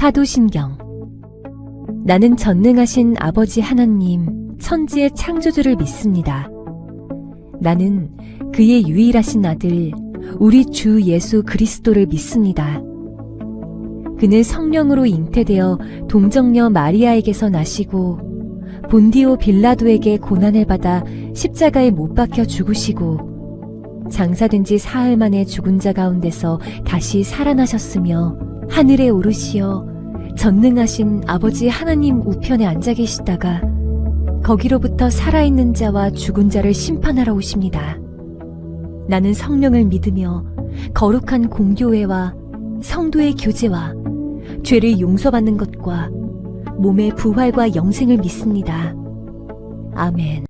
사도신경. 나는 전능하신 아버지 하나님, 천지의 창조주를 믿습니다. 나는 그의 유일하신 아들, 우리 주 예수 그리스도를 믿습니다. 그는 성령으로 잉태되어 동정녀 마리아에게서 나시고 본디오 빌라도에게 고난을 받아 십자가에 못 박혀 죽으시고 장사된 지 사흘 만에 죽은 자 가운데서 다시 살아나셨으며 하늘에 오르시어 전능하신 아버지 하나님 우편에 앉아 계시다가 거기로부터 살아있는 자와 죽은 자를 심판하러 오십니다. 나는 성령을 믿으며 거룩한 공교회와 성도의 교제와 죄를 용서받는 것과 몸의 부활과 영생을 믿습니다. 아멘.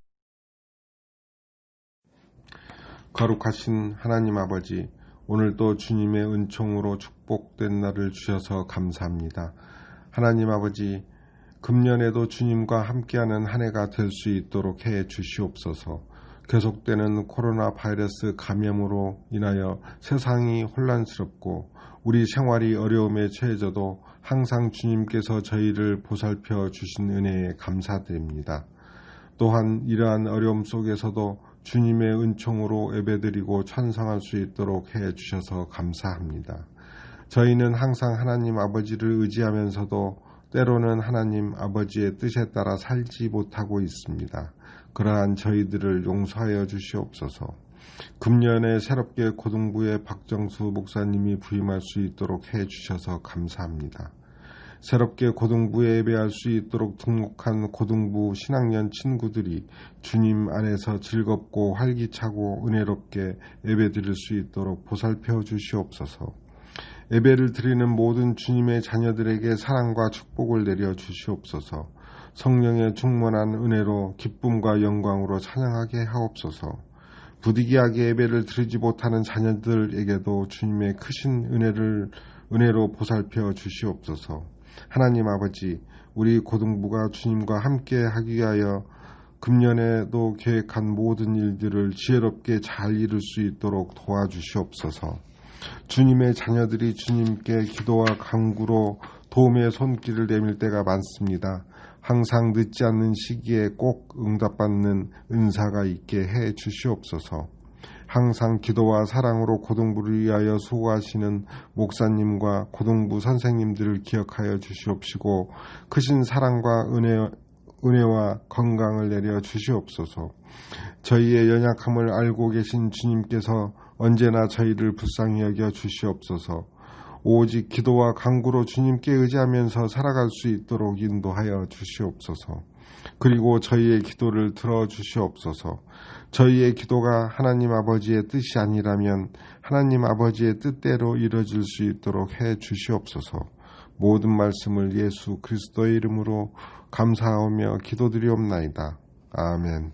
거룩하신 하나님 아버지, 오늘도 주님의 은총으로 축복된 날을 주셔서 감사합니다. 하나님 아버지, 금년에도 주님과 함께하는 한 해가 될 수 있도록 해 주시옵소서. 계속되는 코로나 바이러스 감염으로 인하여 세상이 혼란스럽고 우리 생활이 어려움에 처해져도 항상 주님께서 저희를 보살펴 주신 은혜에 감사드립니다. 또한 이러한 어려움 속에서도 주님의 은총으로 예배드리고 찬송할 수 있도록 해 주셔서 감사합니다. 저희는 항상 하나님 아버지를 의지하면서도 때로는 하나님 아버지의 뜻에 따라 살지 못하고 있습니다. 그러한 저희들을 용서하여 주시옵소서. 금년에 새롭게 고등부의 박정수 목사님이 부임할 수 있도록 해 주셔서 감사합니다. 새롭게 고등부에 예배할 수 있도록 등록한 고등부 신학년 친구들이 주님 안에서 즐겁고 활기차고 은혜롭게 예배드릴 수 있도록 보살펴 주시옵소서. 예배를 드리는 모든 주님의 자녀들에게 사랑과 축복을 내려 주시옵소서. 성령의 충만한 은혜로 기쁨과 영광으로 찬양하게 하옵소서. 부득이하게 예배를 드리지 못하는 자녀들에게도 주님의 크신 은혜로 보살펴 주시옵소서. 하나님 아버지, 우리 고등부가 주님과 함께 하기 위하여 금년에도 계획한 모든 일들을 지혜롭게 잘 이룰 수 있도록 도와주시옵소서. 주님의 자녀들이 주님께 기도와 간구로 도움의 손길을 내밀 때가 많습니다. 항상 늦지 않는 시기에 꼭 응답받는 은사가 있게 해 주시옵소서. 항상 기도와 사랑으로 고등부를 위하여 수고하시는 목사님과 고등부 선생님들을 기억하여 주시옵시고 크신 사랑과 은혜와 건강을 내려 주시옵소서. 저희의 연약함을 알고 계신 주님께서 언제나 저희를 불쌍히 여겨 주시옵소서. 오직 기도와 간구로 주님께 의지하면서 살아갈 수 있도록 인도하여 주시옵소서. 그리고 저희의 기도를 들어주시옵소서. 저희의 기도가 하나님 아버지의 뜻이 아니라면 하나님 아버지의 뜻대로 이루어질 수 있도록 해 주시옵소서. 모든 말씀을 예수 그리스도의 이름으로 감사하며 기도드리옵나이다. 아멘.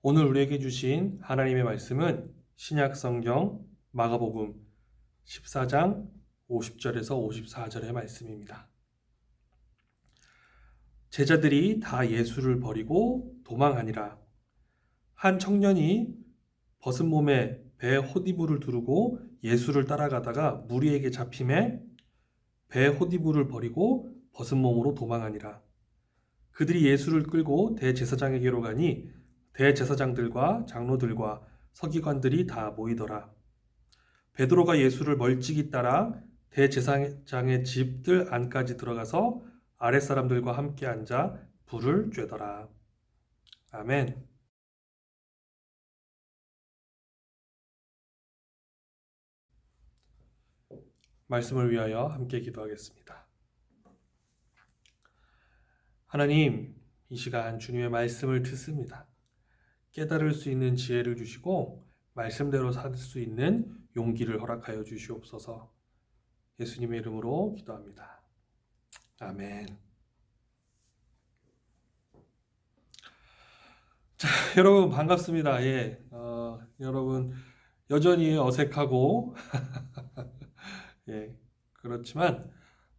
오늘 우리에게 주신 하나님의 말씀은 신약성경 마가복음 14장 50절에서 54절의 말씀입니다. 제자들이 다 예수를 버리고 도망하니라. 한 청년이 벗은 몸에 배 호디부를 두르고 예수를 따라가다가 무리에게 잡힘에 배 호디부를 버리고 벗은 몸으로 도망하니라. 그들이 예수를 끌고 대제사장에게로 가니 대제사장들과 장로들과 서기관들이 다 모이더라. 베드로가 예수를 멀찍이 따라 대제사장의 집들 안까지 들어가서 아랫사람들과 함께 앉아 불을 쬐더라. 아멘. 말씀을 위하여 함께 기도하겠습니다. 하나님, 이 시간 주님의 말씀을 듣습니다. 깨달을 수 있는 지혜를 주시고 말씀대로 살 수 있는 용기를 허락하여 주시옵소서. 예수님의 이름으로 기도합니다. 아멘. 자, 여러분 반갑습니다. 여러분 여전히 어색하고 그렇지만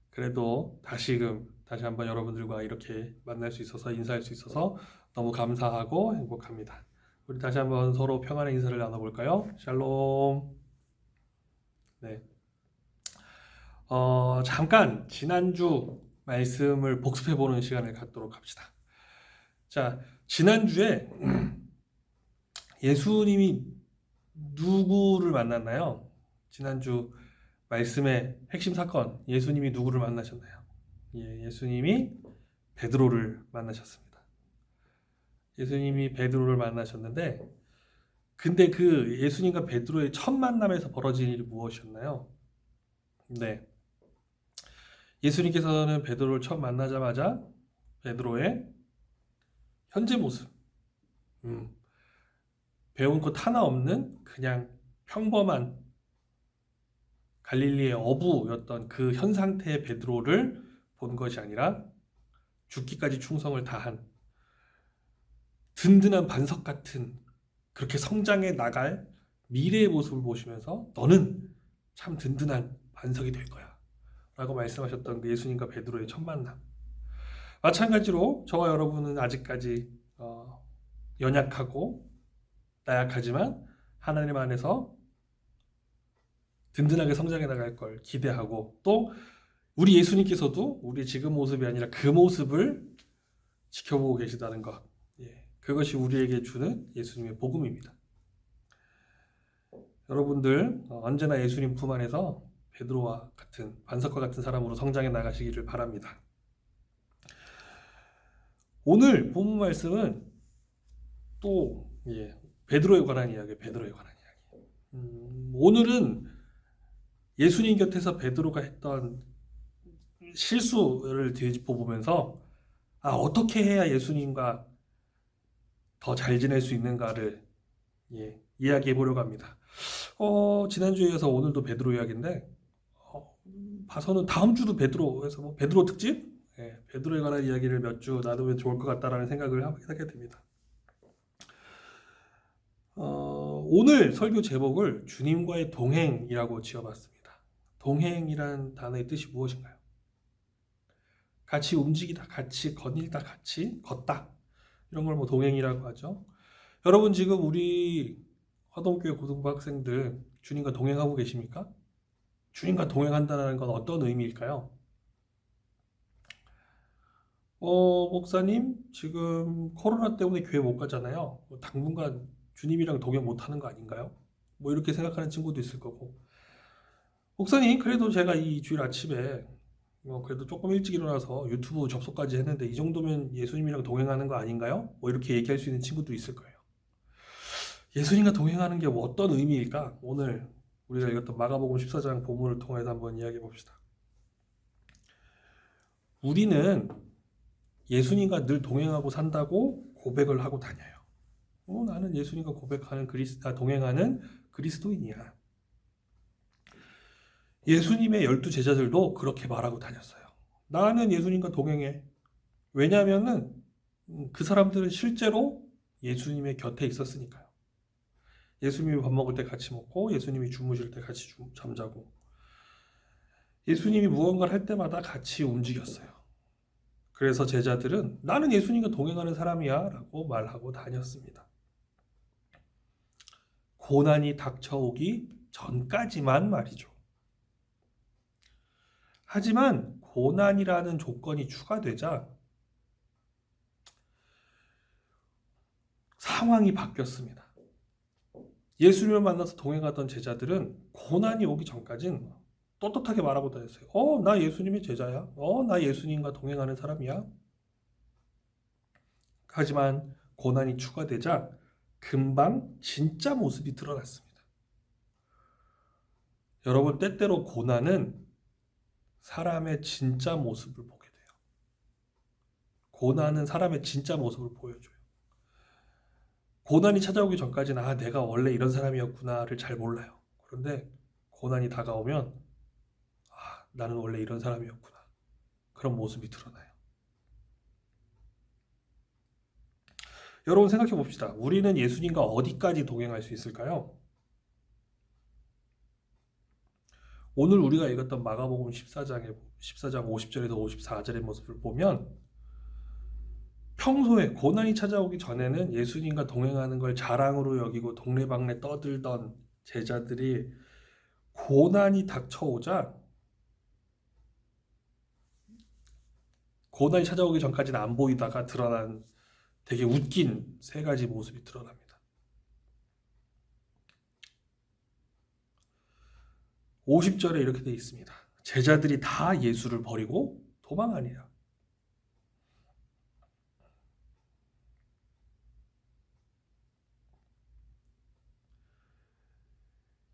그래도 다시금 다시 한번 여러분들과 이렇게 만날 수 있어서 인사할 수 있어서 너무 감사하고 행복합니다. 우리 다시 한번 서로 평안의 인사를 나눠볼까요? 샬롬. 네. 잠깐 지난주 말씀을 복습해보는 시간을 갖도록 합시다. 자, 지난주에 예수님이 누구를 만났나요? 지난주 말씀의 핵심 사건, 예수님이 누구를 만나셨나요? 예수님이 베드로를 만나셨습니다. 예수님이 베드로를 만나셨는데, 근데 그 예수님과 베드로의 첫 만남에서 벌어진 일이 무엇이었나요? 네. 예수님께서는 베드로를 처음 만나자마자 베드로의 현재 모습, 배운 것 하나 없는 그냥 평범한 갈릴리의 어부였던 그 현 상태의 베드로를 본 것이 아니라 죽기까지 충성을 다한 든든한 반석 같은 그렇게 성장해 나갈 미래의 모습을 보시면서 너는 참 든든한 반석이 될 거야 라고 말씀하셨던 그 예수님과 베드로의 첫 만남. 마찬가지로 저와 여러분은 아직까지 연약하고 나약하지만 하나님 안에서 든든하게 성장해 나갈 걸 기대하고, 또 우리 예수님께서도 우리 지금 모습이 아니라 그 모습을 지켜보고 계시다는 것, 그것이 우리에게 주는 예수님의 복음입니다. 여러분들 언제나 예수님 품 안에서 베드로와 같은 반석과 같은 사람으로 성장해 나가시기를 바랍니다. 오늘 본문 말씀은 또 베드로에 관한 이야기예요. 베드로에 관한 이야기. 오늘은 예수님 곁에서 베드로가 했던 실수를 되짚어 보면서 어떻게 해야 예수님과 더 잘 지낼 수 있는가를 이야기해 보려고 합니다. 지난주에 이어서 오늘도 베드로 이야기인데 봐서는 다음 주도 베드로에서 베드로 특집? 베드로에 관한 이야기를 몇 주 나누면 좋을 것 같다라는 생각을 하게 됩니다. 오늘 설교 제목을 주님과의 동행이라고 지어봤습니다. 동행이란 단어의 뜻이 무엇인가요? 같이 움직이다, 같이 거닐다, 같이 걷다, 이런 걸 동행이라고 하죠. 여러분 지금 우리 화동교회 고등부 학생들 주님과 동행하고 계십니까? 주님과 동행한다는 건 어떤 의미일까요? 목사님 지금 코로나 때문에 교회 못 가잖아요. 당분간 주님이랑 동행 못하는 거 아닌가요? 이렇게 생각하는 친구도 있을 거고, 목사님 그래도 제가 이 주일 아침에 그래도 조금 일찍 일어나서 유튜브 접속까지 했는데 이 정도면 예수님이랑 동행하는 거 아닌가요? 이렇게 얘기할 수 있는 친구도 있을 거예요. 예수님과 동행하는 게 어떤 의미일까? 오늘 우리가 읽었던 마가복음 14장 본문을 통해서 한번 이야기해 봅시다. 우리는 예수님과 늘 동행하고 산다고 고백을 하고 다녀요. 나는 예수님과 동행하는 그리스도인이야. 예수님의 12 제자들도 그렇게 말하고 다녔어요. 나는 예수님과 동행해. 왜냐하면은 그 사람들은 실제로 예수님의 곁에 있었으니까요. 예수님이 밥 먹을 때 같이 먹고, 예수님이 주무실 때 같이 잠자고, 예수님이 무언가를 할 때마다 같이 움직였어요. 그래서 제자들은 나는 예수님과 동행하는 사람이야 라고 말하고 다녔습니다. 고난이 닥쳐오기 전까지만 말이죠. 하지만 고난이라는 조건이 추가되자 상황이 바뀌었습니다. 예수님을 만나서 동행하던 제자들은 고난이 오기 전까지는 떳떳하게 말하고 다녔어요. 나 예수님의 제자야. 나 예수님과 동행하는 사람이야. 하지만 고난이 추가되자 금방 진짜 모습이 드러났습니다. 여러분, 때때로 고난은 사람의 진짜 모습을 보게 돼요. 고난은 사람의 진짜 모습을 보여줘요. 고난이 찾아오기 전까지는 내가 원래 이런 사람이었구나를 잘 몰라요. 그런데 고난이 다가오면 나는 원래 이런 사람이었구나, 그런 모습이 드러나요. 여러분 생각해 봅시다. 우리는 예수님과 어디까지 동행할 수 있을까요? 오늘 우리가 읽었던 마가복음 14장 50절에서 54절의 모습을 보면 평소에 고난이 찾아오기 전에는 예수님과 동행하는 걸 자랑으로 여기고 동네방네 떠들던 제자들이 고난이 닥쳐오자, 고난이 찾아오기 전까지는 안 보이다가 드러난 되게 웃긴 세 가지 모습이 드러납니다. 50절에 이렇게 되어 있습니다. 제자들이 다 예수를 버리고 도망하니라.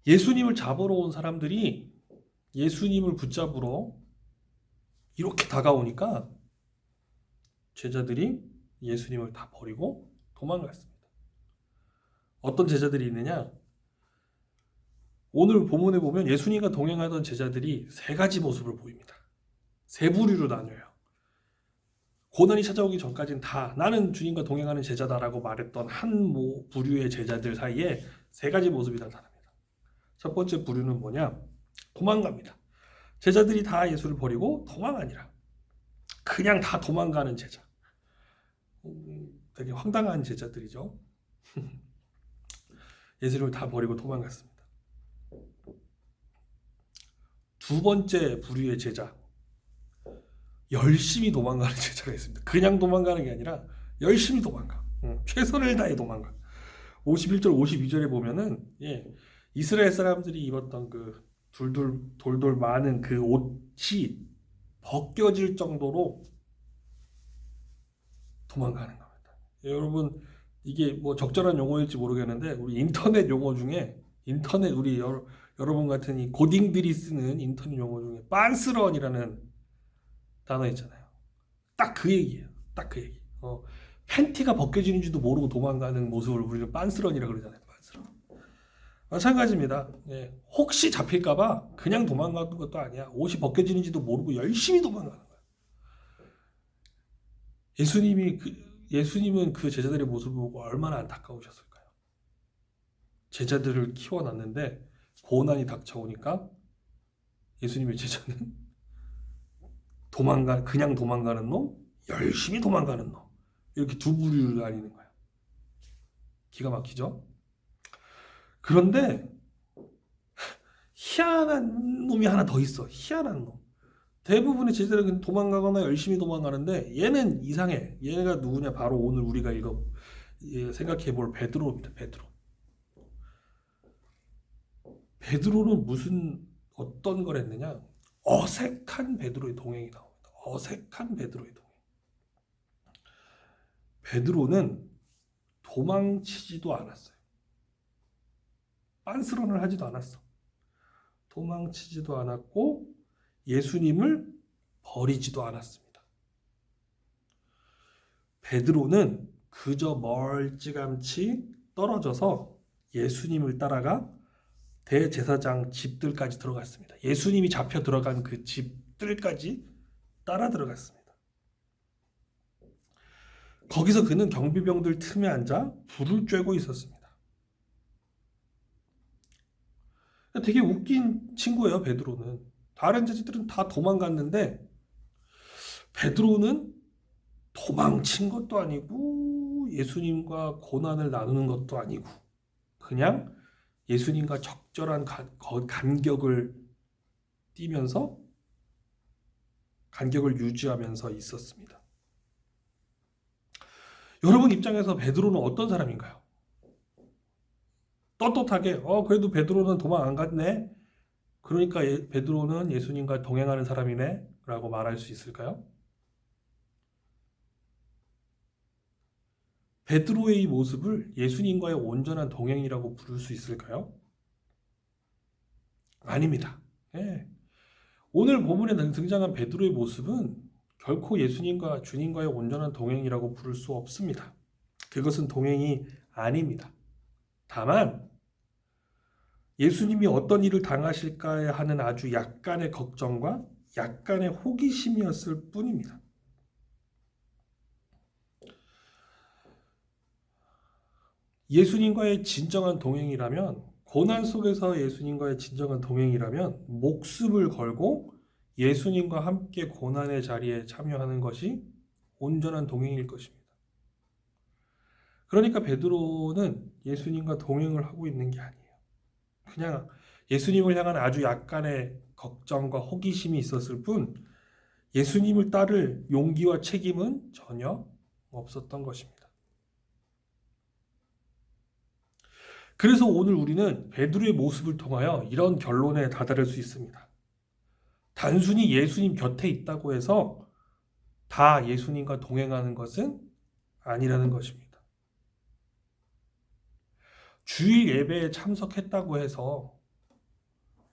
예수님을 잡으러 온 사람들이 예수님을 붙잡으러 이렇게 다가오니까 제자들이 예수님을 다 버리고 도망갔습니다. 어떤 제자들이 있느냐? 오늘 본문에 보면 예수님과 동행하던 제자들이 세 가지 모습을 보입니다. 세 부류로 나뉘어요. 고난이 찾아오기 전까지는 다 나는 주님과 동행하는 제자다라고 말했던 한 부류의 제자들 사이에 세 가지 모습이 나타납니다. 첫 번째 부류는 뭐냐? 도망갑니다. 제자들이 다 예수를 버리고 도망하니라. 그냥 다 도망가는 제자. 되게 황당한 제자들이죠. 예수를 다 버리고 도망갔습니다. 두 번째 부류의 제자, 열심히 도망가는 제자가 있습니다. 그냥 도망가는 게 아니라 열심히 도망가. 최선을 다해 도망가. 51절 52절에 보면은 이스라엘 사람들이 입었던 그 돌돌 많은 그 옷이 벗겨질 정도로 도망가는 겁니다. 여러분, 이게 뭐 적절한 용어일지 모르겠는데 우리 인터넷 용어 중에 우리 여러분 같은 이 고딩들이 쓰는 인터넷 용어 중에 빤스런이라는 단어 있잖아요. 딱 그 얘기예요. 딱 그 얘기. 팬티가 벗겨지는지도 모르고 도망가는 모습을 우리는 빤스런이라 그러잖아요. 빤스런. 마찬가지입니다. 혹시 잡힐까봐 그냥 도망가는 것도 아니야. 옷이 벗겨지는지도 모르고 열심히 도망가는 거야. 예수님은 그 제자들의 모습을 보고 얼마나 안타까우셨을까요? 제자들을 키워놨는데 고난이 닥쳐오니까 예수님의 제자는 그냥 도망가는 놈, 열심히 도망가는 놈, 이렇게 두 부류를 나뉘는 거예요. 기가 막히죠? 그런데 희한한 놈이 하나 더 있어. 희한한 놈. 대부분의 제자들은 도망가거나 열심히 도망가는데 얘는 이상해. 얘가 누구냐? 바로 오늘 우리가 생각해 볼 베드로입니다. 베드로는 어떤 걸 했느냐? 어색한 베드로의 동행이 나옵니다. 어색한 베드로의 동행. 베드로는 도망치지도 않았어요. 빤스런을 하지도 않았어. 도망치지도 않았고 예수님을 버리지도 않았습니다. 베드로는 그저 멀찌감치 떨어져서 예수님을 따라가 대제사장 집들까지 들어갔습니다. 예수님이 잡혀 들어간 그 집들까지 따라 들어갔습니다. 거기서 그는 경비병들 틈에 앉아 불을 쬐고 있었습니다. 되게 웃긴 친구예요, 베드로는. 다른 제자들은 다 도망갔는데 베드로는 도망친 것도 아니고 예수님과 고난을 나누는 것도 아니고 그냥 예수님과 적절한 간격을 띄면서 간격을 유지하면서 있었습니다. 여러분 입장에서 베드로는 어떤 사람인가요? 떳떳하게 그래도 베드로는 도망 안 갔네. 그러니까 베드로는 예수님과 동행하는 사람이네 라고 말할 수 있을까요? 베드로의 이 모습을 예수님과의 온전한 동행이라고 부를 수 있을까요? 아닙니다. 오늘 본문에 등장한 베드로의 모습은 결코 예수님과 주님과의 온전한 동행이라고 부를 수 없습니다. 그것은 동행이 아닙니다. 다만 예수님이 어떤 일을 당하실까 하는 아주 약간의 걱정과 약간의 호기심이었을 뿐입니다. 예수님과의 진정한 동행이라면 고난 속에서 예수님과의 진정한 동행이라면 목숨을 걸고 예수님과 함께 고난의 자리에 참여하는 것이 온전한 동행일 것입니다. 그러니까 베드로는 예수님과 동행을 하고 있는 게 아니에요. 그냥 예수님을 향한 아주 약간의 걱정과 호기심이 있었을 뿐 예수님을 따를 용기와 책임은 전혀 없었던 것입니다. 그래서 오늘 우리는 베드로의 모습을 통하여 이런 결론에 다다를 수 있습니다. 단순히 예수님 곁에 있다고 해서 다 예수님과 동행하는 것은 아니라는 것입니다. 주일 예배에 참석했다고 해서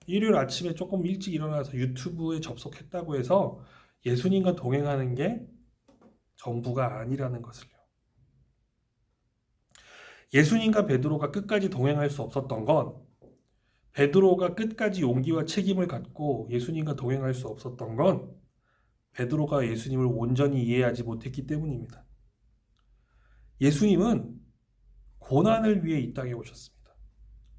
일요일 아침에 조금 일찍 일어나서 유튜브에 접속했다고 해서 예수님과 동행하는 게 전부가 아니라는 것을요. 예수님과 베드로가 끝까지 동행할 수 없었던 건 베드로가 끝까지 용기와 책임을 갖고 예수님과 동행할 수 없었던 건 베드로가 예수님을 온전히 이해하지 못했기 때문입니다. 예수님은 고난을 위해 이 땅에 오셨습니다.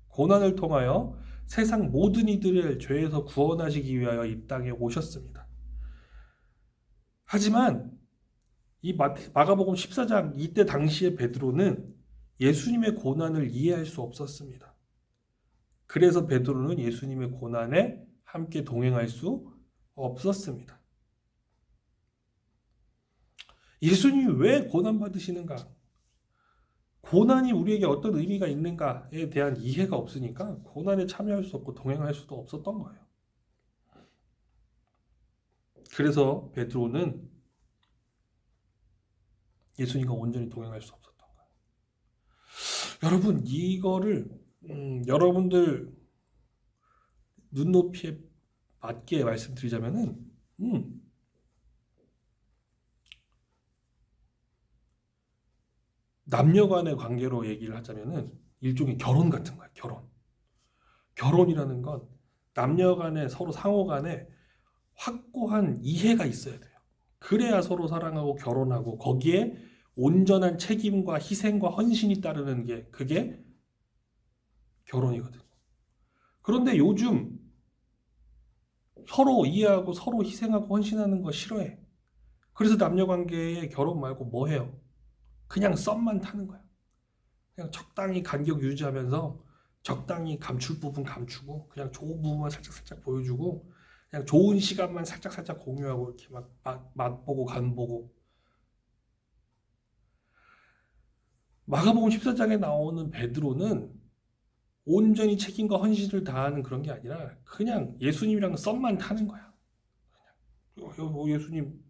고난을 통하여 세상 모든 이들을 죄에서 구원하시기 위하여 이 땅에 오셨습니다. 하지만 이 마가복음 14장 이때 당시의 베드로는 예수님의 고난을 이해할 수 없었습니다. 그래서 베드로는 예수님의 고난에 함께 동행할 수 없었습니다. 예수님이 왜 고난 받으시는가? 고난이 우리에게 어떤 의미가 있는가에 대한 이해가 없으니까 고난에 참여할 수 없고 동행할 수도 없었던 거예요. 그래서 베드로는 예수님과 온전히 동행할 수 없었던 거예요. 여러분, 이거를 여러분들 눈높이에 맞게 말씀드리자면은 남녀 간의 관계로 얘기를 하자면은 일종의 결혼 같은 거예요. 결혼이라는 건 남녀 간에 서로 상호 간에 확고한 이해가 있어야 돼요. 그래야 서로 사랑하고 결혼하고 거기에 온전한 책임과 희생과 헌신이 따르는 게 그게 결혼이거든요. 그런데 요즘 서로 이해하고 서로 희생하고 헌신하는 거 싫어해. 그래서 남녀 관계에 결혼 말고 뭐 해요? 그냥 썸만 타는 거야. 그냥 적당히 간격 유지하면서 적당히 감출 부분 감추고 그냥 좋은 부분만 살짝 보여주고 그냥 좋은 시간만 살짝 공유하고 이렇게 막 맛보고 간보고. 마가복음 14장에 나오는 베드로는 온전히 책임과 헌신을 다하는 그런 게 아니라 그냥 예수님이랑 썸만 타는 거야. 그냥 예수님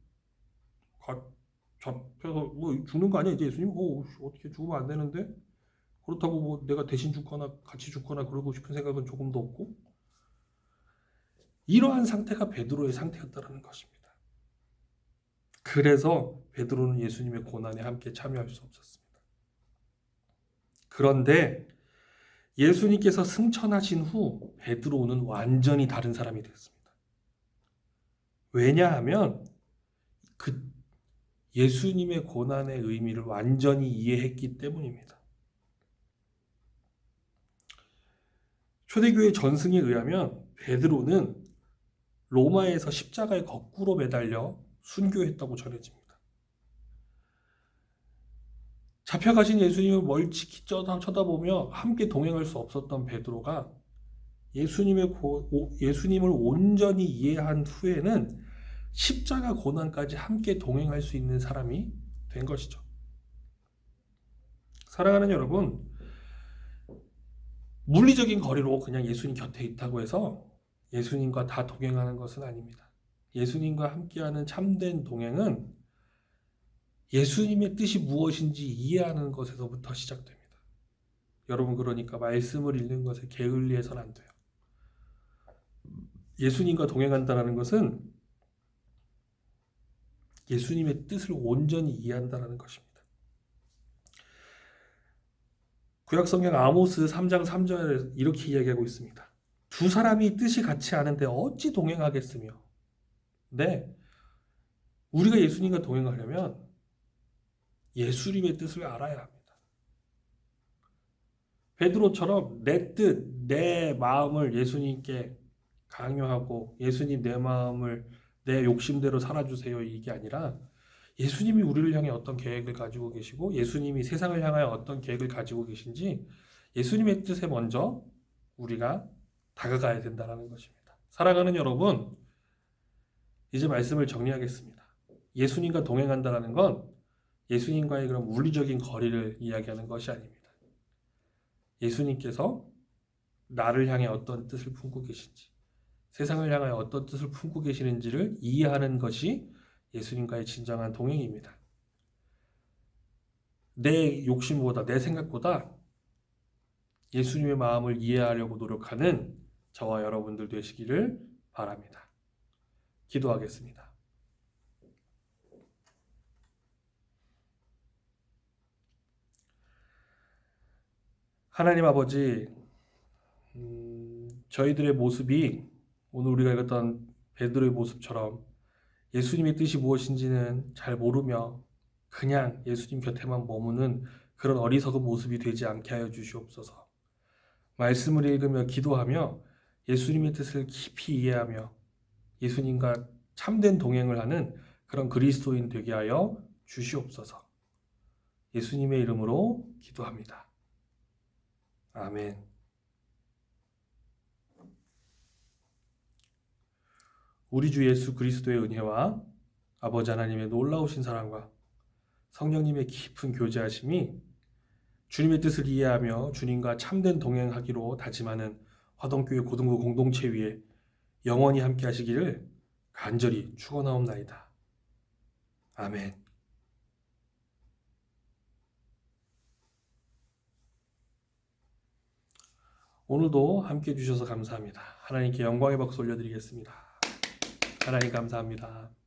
잡혀서 뭐 죽는 거 아니야 이제 예수님? 어떻게 죽으면 안 되는데? 그렇다고 뭐 내가 대신 죽거나 같이 죽거나 그러고 싶은 생각은 조금도 없고 이러한 상태가 베드로의 상태였다는 것입니다. 그래서 베드로는 예수님의 고난에 함께 참여할 수 없었습니다. 그런데 예수님께서 승천하신 후 베드로는 완전히 다른 사람이 되었습니다. 왜냐하면 그 예수님의 고난의 의미를 완전히 이해했기 때문입니다. 초대교회 전승에 의하면 베드로는 로마에서 십자가에 거꾸로 매달려 순교했다고 전해집니다. 잡혀가신 예수님을 멀찍이 쳐다보며 함께 동행할 수 없었던 베드로가 예수님을 온전히 이해한 후에는 십자가 고난까지 함께 동행할 수 있는 사람이 된 것이죠. 사랑하는 여러분, 물리적인 거리로 그냥 예수님 곁에 있다고 해서 예수님과 다 동행하는 것은 아닙니다. 예수님과 함께하는 참된 동행은 예수님의 뜻이 무엇인지 이해하는 것에서부터 시작됩니다. 여러분, 그러니까 말씀을 읽는 것에 게을리해서는 안 돼요. 예수님과 동행한다는 것은 예수님의 뜻을 온전히 이해한다는 것입니다. 구약성경 아모스 3장 3절에 이렇게 이야기하고 있습니다. 두 사람이 뜻이 같지 않은데 어찌 동행하겠으며. 네, 우리가 예수님과 동행하려면 예수님의 뜻을 알아야 합니다. 베드로처럼 내 뜻, 내 마음을 예수님께 강요하고 예수님 내 마음을 내 욕심대로 살아주세요 이게 아니라 예수님이 우리를 향해 어떤 계획을 가지고 계시고 예수님이 세상을 향하여 어떤 계획을 가지고 계신지 예수님의 뜻에 먼저 우리가 다가가야 된다는 것입니다. 사랑하는 여러분, 이제 말씀을 정리하겠습니다. 예수님과 동행한다는 건 예수님과의 그런 물리적인 거리를 이야기하는 것이 아닙니다. 예수님께서 나를 향해 어떤 뜻을 품고 계신지, 세상을 향하여 어떤 뜻을 품고 계시는지를 이해하는 것이 예수님과의 진정한 동행입니다. 내 욕심보다, 내 생각보다 예수님의 마음을 이해하려고 노력하는 저와 여러분들 되시기를 바랍니다. 기도하겠습니다. 하나님 아버지, 저희들의 모습이 오늘 우리가 읽었던 베드로의 모습처럼 예수님의 뜻이 무엇인지는 잘 모르며 그냥 예수님 곁에만 머무는 그런 어리석은 모습이 되지 않게 하여 주시옵소서. 말씀을 읽으며 기도하며 예수님의 뜻을 깊이 이해하며 예수님과 참된 동행을 하는 그런 그리스도인 되게 하여 주시옵소서. 예수님의 이름으로 기도합니다. 아멘. 우리 주 예수 그리스도의 은혜와 아버지 하나님의 놀라우신 사랑과 성령님의 깊은 교제하심이 주님의 뜻을 이해하며 주님과 참된 동행하기로 다짐하는 화동교회 고등부 공동체 위에 영원히 함께 하시기를 간절히 축원하옵나이다. 아멘. 오늘도 함께 해주셔서 감사합니다. 하나님께 영광의 박수 올려드리겠습니다. 하나님 감사합니다.